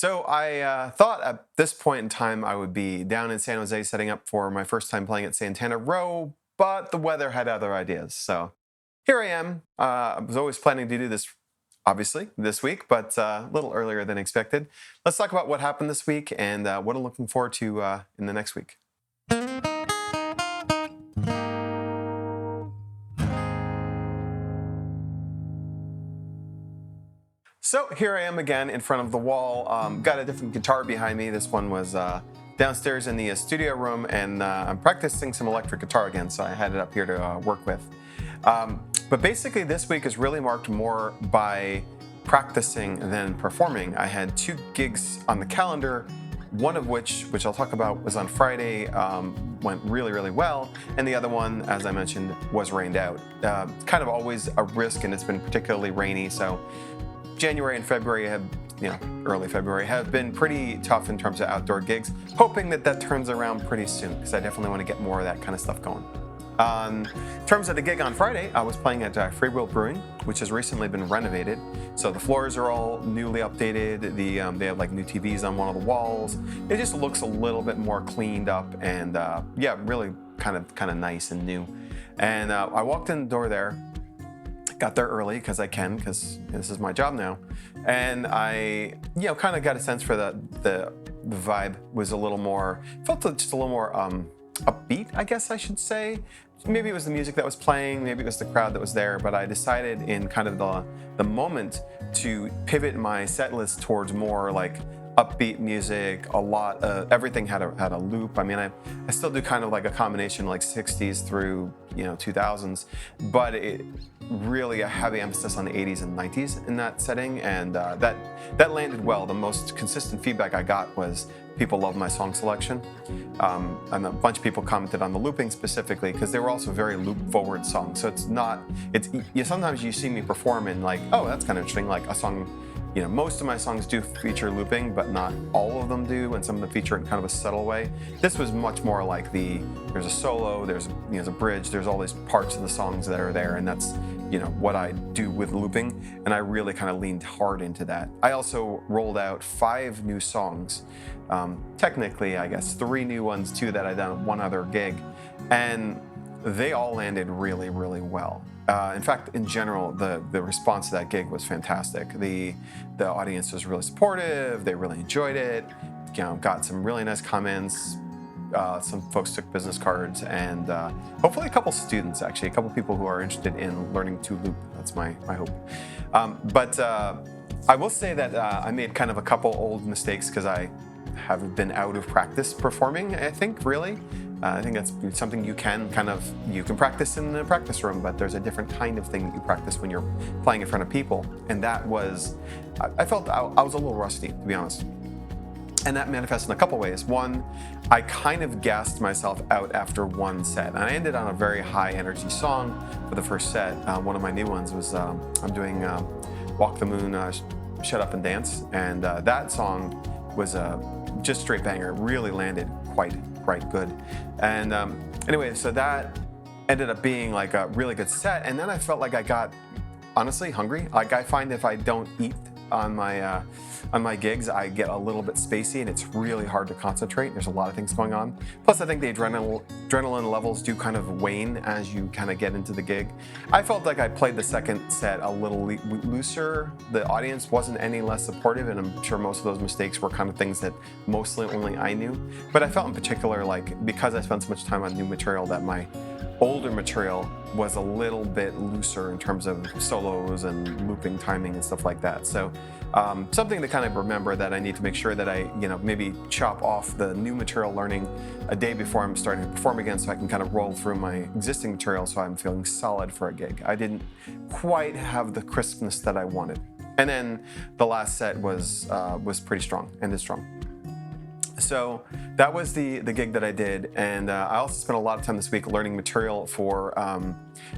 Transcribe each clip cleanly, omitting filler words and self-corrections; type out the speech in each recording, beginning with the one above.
So I thought at this point in time I would be down in San Jose setting up for my first time playing at Santana Row, but the weather had other ideas. So here I am. I was always planning to do this, obviously, this week, but a little earlier than expected. Let's talk about what happened this week and what I'm looking forward to in the next week. So here I am again in front of the wall. Got a different guitar behind me. This one was downstairs in the studio room, and I'm practicing some electric guitar again, so I had it up here to work with. But basically, this week is really marked more by practicing than performing. I had 2 gigs on the calendar, one of which I'll talk about, was on Friday, went really, really well, and the other one, as I mentioned, was rained out. It's kind of always a risk, and it's been particularly rainy, so January and February early February have been pretty tough in terms of outdoor gigs. Hoping that turns around pretty soon, because I definitely want to get more of that kind of stuff going. In terms of the gig on Friday, I was playing at Free Will Brewing, which has recently been renovated. So the floors are all newly updated. They have like new TVs on one of the walls. It just looks a little bit more cleaned up and really kind of nice and new. And I walked in the door there. Got there early because this is my job now, and I kind of got a sense for the vibe was a little more, felt just a little more upbeat, I guess I should say. Maybe it was the music that was playing, maybe it was the crowd that was there, but I decided in kind of the moment to pivot my set list towards more like upbeat music. Everything had a loop. I mean, I still do kind of like a combination like 60s through 2000s, but it really a heavy emphasis on the 80s and 90s in that setting, and that landed well. The most consistent feedback I got was people love my song selection, and a bunch of people commented on the looping specifically because they were also very loop forward songs. So sometimes you see me perform and like, oh, that's kind of interesting, like a song. Most of my songs do feature looping, but not all of them do, and some of them feature in kind of a subtle way. This was much more like there's a solo, there's a bridge, there's all these parts of the songs that are there, and that's what I do with looping, and I really kind of leaned hard into that. I also rolled out 5 new songs, technically I guess 3 new ones too that I done at one other gig, and they all landed really, really well. In fact, in general, the response to that gig was fantastic. The audience was really supportive. They really enjoyed it. Got some really nice comments. Some folks took business cards, and hopefully a couple students, actually, a couple people who are interested in learning to loop. That's my hope. But I will say that I made kind of a couple old mistakes because I have been out of practice performing, I think, really. I think that's something you can practice in the practice room, but there's a different kind of thing that you practice when you're playing in front of people. And that was, I felt I was a little rusty, to be honest. And that manifests in a couple ways. One, I kind of gassed myself out after one set. And I ended on a very high energy song for the first set. One of my new ones was, I'm doing Walk the Moon, Shut Up and Dance. And that song was just straight banger. It really landed quite good. And anyway, so that ended up being like a really good set. And then I felt like I got, honestly, hungry. Like I find if I don't eat on my gigs, I get a little bit spacey, and it's really hard to concentrate. There's a lot of things going on. Plus, I think the adrenaline levels do kind of wane as you kind of get into the gig. I felt like I played the second set a little looser. The audience wasn't any less supportive, and I'm sure most of those mistakes were kind of things that mostly only I knew. But I felt in particular like, because I spent so much time on new material, that my older material was a little bit looser in terms of solos and looping timing and stuff like that. So something to kind of remember, that I need to make sure that I maybe chop off the new material learning a day before I'm starting to perform again, so I can kind of roll through my existing material so I'm feeling solid for a gig. I didn't quite have the crispness that I wanted. And then the last set was pretty strong, ended strong. So that was the gig that I did, and I also spent a lot of time this week learning material for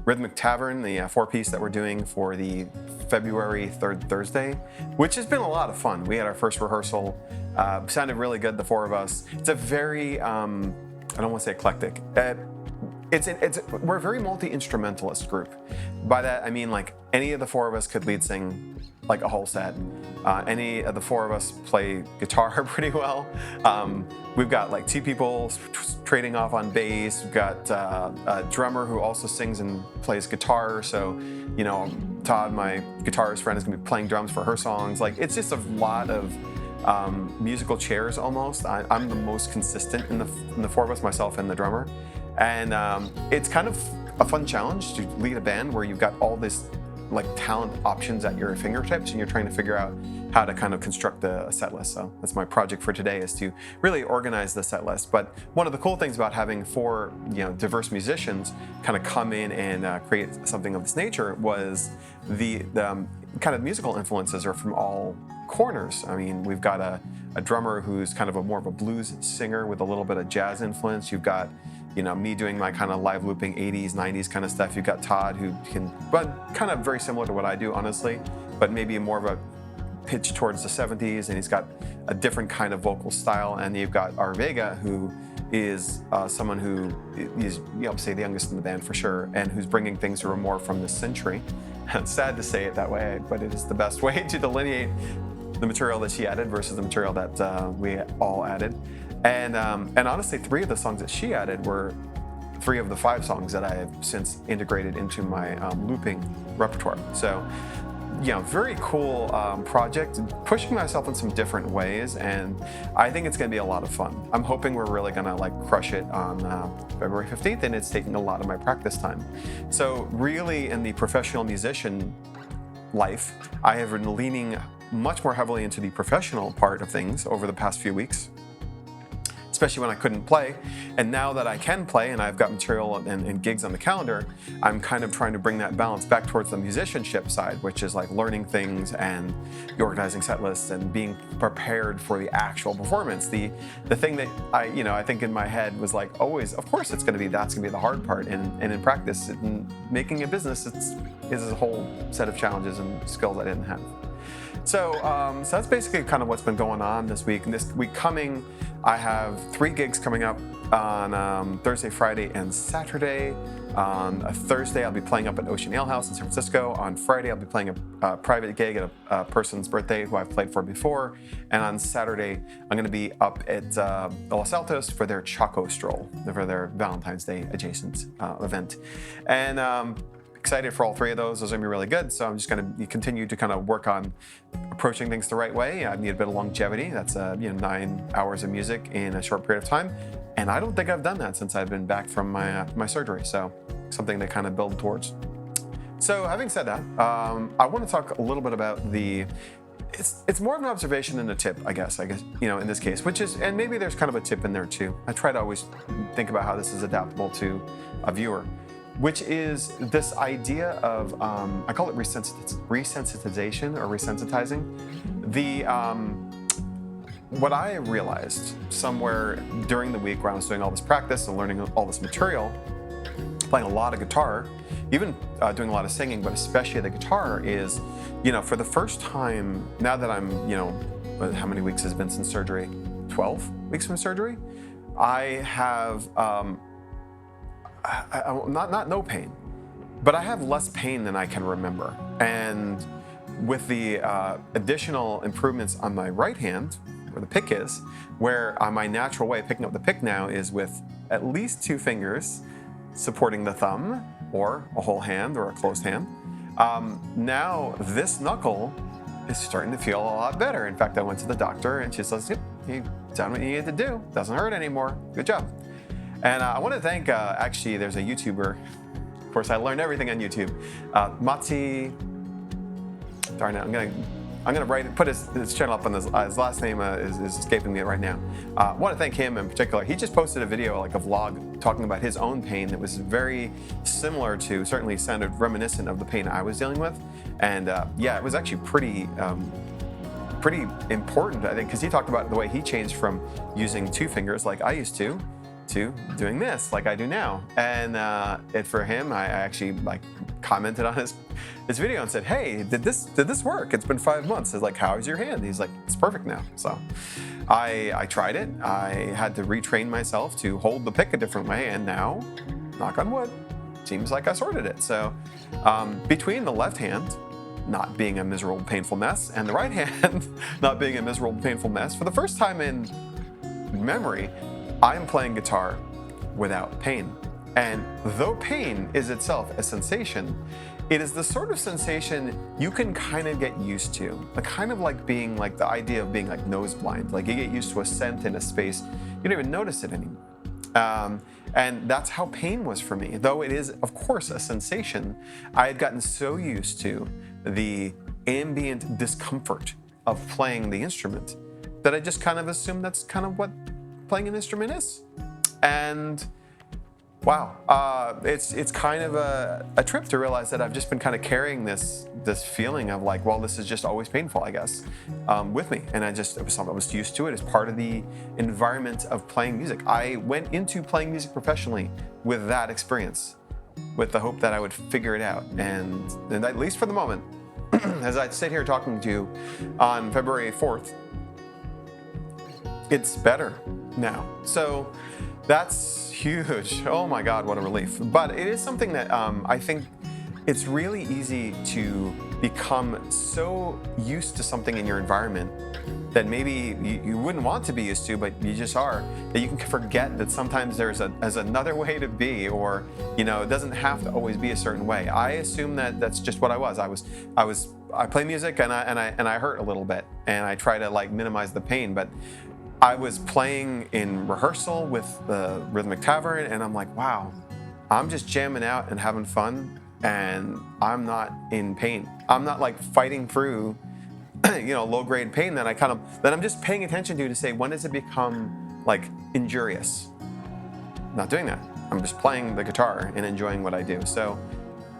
Rhythmic Tavern, the 4-piece that we're doing for the February 3rd Thursday, which has been a lot of fun. We had our first rehearsal, sounded really good, the 4 of us. It's a very, I don't want to say eclectic. We're a very multi-instrumentalist group. By that I mean like any of the 4 of us could lead sing like a whole set. Any of the four of us play guitar pretty well. We've got like two people trading off on bass. We've got a drummer who also sings and plays guitar. So, you know, Todd, my guitarist friend, is gonna be playing drums for her songs. Like, it's just a lot of musical chairs almost. I'm the most consistent in the four of us, myself and the drummer. And it's kind of a fun challenge to lead a band where you've got all this like talent options at your fingertips and you're trying to figure out how to kind of construct a set list. So that's my project for today, is to really organize the set list. But one of the cool things about having four, you know, diverse musicians kind of come in and create something of this nature was the kind of musical influences are from all corners. I mean, we've got a drummer who's kind of more of a blues singer with a little bit of jazz influence. You've got, you know, me doing my kind of live looping 80s, 90s kind of stuff. You've got Todd, who can, but kind of very similar to what I do, honestly, but maybe more of a pitch towards the 70s, and he's got a different kind of vocal style. And you've got R. Vega, who is someone who is, you know, say the youngest in the band for sure, and who's bringing things that are more from this century. It's sad to say it that way, but it is the best way to delineate the material that she added versus the material that we all added. And honestly, 3 of the songs that she added were 3 of the 5 songs that I have since integrated into my looping repertoire. So, you know, very cool project, pushing myself in some different ways, and I think it's going to be a lot of fun. I'm hoping we're really going to like crush it on February 15th, and it's taking a lot of my practice time. So really, in the professional musician life, I have been leaning much more heavily into the professional part of things over the past few weeks, especially when I couldn't play. And now that I can play and I've got material and gigs on the calendar, I'm kind of trying to bring that balance back towards the musicianship side, which is like learning things and organizing set lists and being prepared for the actual performance. The thing that I think in my head was like, always, of course that's gonna be the hard part. And in practice, in making a business, is a whole set of challenges and skills I didn't have. So that's basically kind of what's been going on this week. And this week coming, I have 3 gigs coming up on Thursday, Friday, and Saturday. On a Thursday, I'll be playing up at Ocean Ale House in San Francisco. On Friday, I'll be playing a private gig at a person's birthday who I've played for before. And on Saturday, I'm going to be up at Los Altos for their Choco Stroll, for their Valentine's Day adjacent event. And excited for all 3 of those. Those are gonna be really good. So I'm just gonna continue to kind of work on approaching things the right way. I need a bit of longevity. That's 9 hours of music in a short period of time. And I don't think I've done that since I've been back from my surgery. So something to kind of build towards. So having said that, I want to talk a little bit about it's more of an observation than a tip, I guess, in this case, which is, and maybe there's kind of a tip in there too. I try to always think about how this is adaptable to a viewer, which is this idea of, I call it resensitization or resensitizing. What I realized somewhere during the week where I was doing all this practice and learning all this material, playing a lot of guitar, even doing a lot of singing, but especially the guitar, is, for the first time, now that I'm, how many weeks has it been since surgery? 12 weeks from surgery? I have, not no pain, but I have less pain than I can remember. And with the additional improvements on my right hand, where the pick is, where my natural way of picking up the pick now is with at least 2 fingers supporting the thumb, or a whole hand or a closed hand. Now this knuckle is starting to feel a lot better. In fact, I went to the doctor and she says, "Yep, you've done what you needed to do. Doesn't hurt anymore. Good job." And I want to thank, actually, there's a YouTuber. Of course, I learned everything on YouTube. Matti, darn it, I'm gonna put his channel up on his last name is escaping me right now. I want to thank him in particular. He just posted a video, like a vlog, talking about his own pain that was very similar to, certainly sounded reminiscent of the pain I was dealing with. And yeah, it was actually pretty important, I think, because he talked about the way he changed from using 2 fingers like I used to doing this like I do now. And for him, I actually commented on his video and said, "Hey, did this work? It's been 5 months." It's like, "How's your hand?" He's like, "It's perfect now." So I tried it. I had to retrain myself to hold the pick a different way, and now, knock on wood, seems like I sorted it. So between the left hand not being a miserable, painful mess, and the right hand not being a miserable, painful mess. For the first time in memory, I'm playing guitar without pain. And though pain is itself a sensation, it is the sort of sensation you can kind of get used to. Like kind of like being like the idea of being like nose blind. Like you get used to a scent in a space, you don't even notice it anymore. And that's how pain was for me. Though it is, of course, a sensation, I had gotten so used to the ambient discomfort of playing the instrument that I just kind of assumed that's kind of what playing an instrument is. And wow, it's kind of a trip to realize that I've just been kind of carrying this feeling of like, well, this is just always painful, I guess, with me. And it was something I was used to it as part of the environment of playing music. I went into playing music professionally with that experience, with the hope that I would figure it out. And at least for the moment, as I sit here talking to you on February 4th, it's better now. So that's huge. Oh my God, what a relief. But it is something that I think it's really easy to become so used to something in your environment that maybe you wouldn't want to be used to, but you just are, that you can forget that sometimes there's another way to be, or, you know, it doesn't have to always be a certain way. I assume that that's just what I was. I play music and I hurt a little bit, and I try to like minimize the pain, but I was playing in rehearsal with the Rhythmic Tavern, and I'm like, wow, I'm just jamming out and having fun, and I'm not in pain. I'm not like fighting through, you know, low-grade pain that I'm just paying attention to say, when does it become like injurious? I'm not doing that. I'm just playing the guitar and enjoying what I do. So,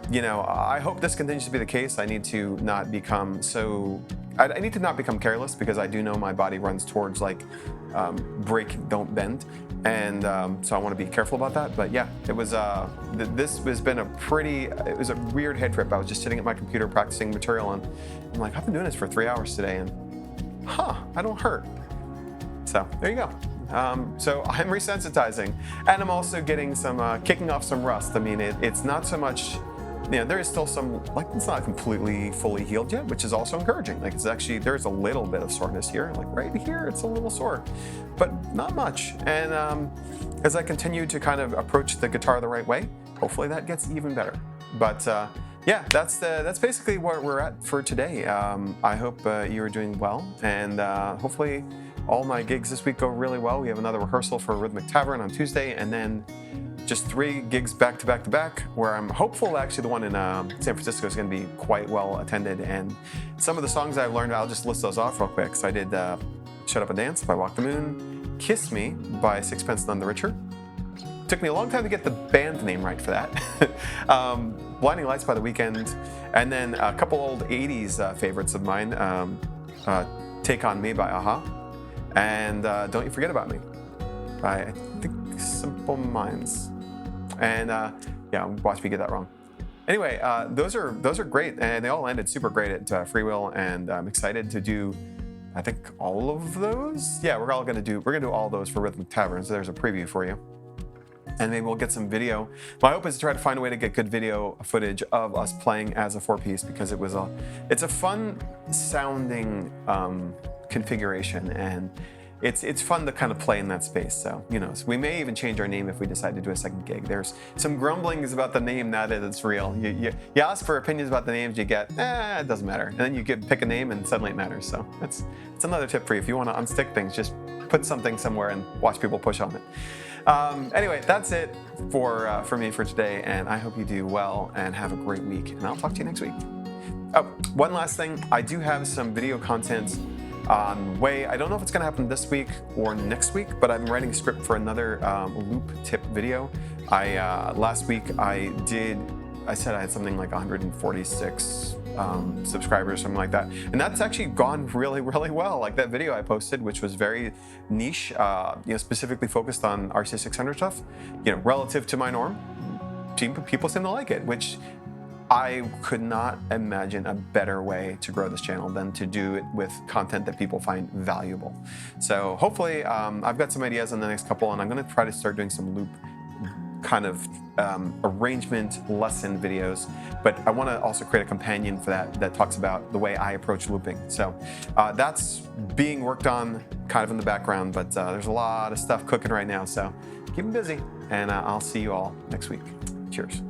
you know, I hope this continues to be the case. I need to not become I need to not become careless, because I do know my body runs towards like break, don't bend. And so I want to be careful about that. But yeah, it was, this has been it was a weird head trip. I was just sitting at my computer practicing material, and I'm like, I've been doing this for 3 hours today, and I don't hurt. So there you go. So I'm resensitizing, and I'm also getting some, kicking off some rust. I mean, it's not so much, you know, there is still some, like, it's not completely fully healed yet, which is also encouraging. Like, it's actually, there's a little bit of soreness here, like right here, it's a little sore, but not much. And as I continue to kind of approach the guitar the right way, hopefully that gets even better. But yeah, that's basically where we're at for today. I hope you are doing well, and hopefully all my gigs this week go really well. We have another rehearsal for Rhythmic Tavern on Tuesday, and then just 3 gigs back to back to back, where I'm hopeful actually the one in San Francisco is going to be quite well attended. And some of the songs I've learned, I'll just list those off real quick. So I did Shut Up and Dance by Walk the Moon, Kiss Me by Sixpence None the Richer. Took me a long time to get the band name right for that. Blinding Lights by The Weeknd, and then a couple old 80s favorites of mine, Take On Me by a-ha, and Don't You Forget About Me by, I think, Simple Minds. And yeah, watch me get that wrong. Anyway, those are great, and they all ended super great at Freewheel, and I'm excited to do, I think, all of those. Yeah, we're gonna do all those for Rhythmic Tavern. So there's a preview for you, and maybe we'll get some video. My hope is to try to find a way to get good video footage of us playing as a 4-piece, because it's a fun sounding configuration, and it's fun to kind of play in that space. So, you know, so we may even change our name if we decide to do a second gig. There's some grumblings about the name now that it's real. You ask for opinions about the names, you get, it doesn't matter. And then you pick a name and suddenly it matters. So it's another tip for you. If you want to unstick things, just put something somewhere and watch people push on it. Anyway, that's it for me for today, and I hope you do well and have a great week, and I'll talk to you next week. Oh, one last thing. I do have some video content on way. I don't know if it's going to happen this week or next week, but I'm writing a script for another loop tip video. Last week I said I had something like 146 subscribers, something like that, and that's actually gone really, really well. Like that video I posted, which was very niche, specifically focused on RC600 stuff, relative to my norm, people seem to like it, which I could not imagine a better way to grow this channel than to do it with content that people find valuable. So hopefully I've got some ideas on the next couple, and I'm going to try to start doing some loop kind of arrangement lesson videos, but I want to also create a companion for that talks about the way I approach looping. So that's being worked on kind of in the background, but there's a lot of stuff cooking right now, so keep them busy, and I'll see you all next week. Cheers.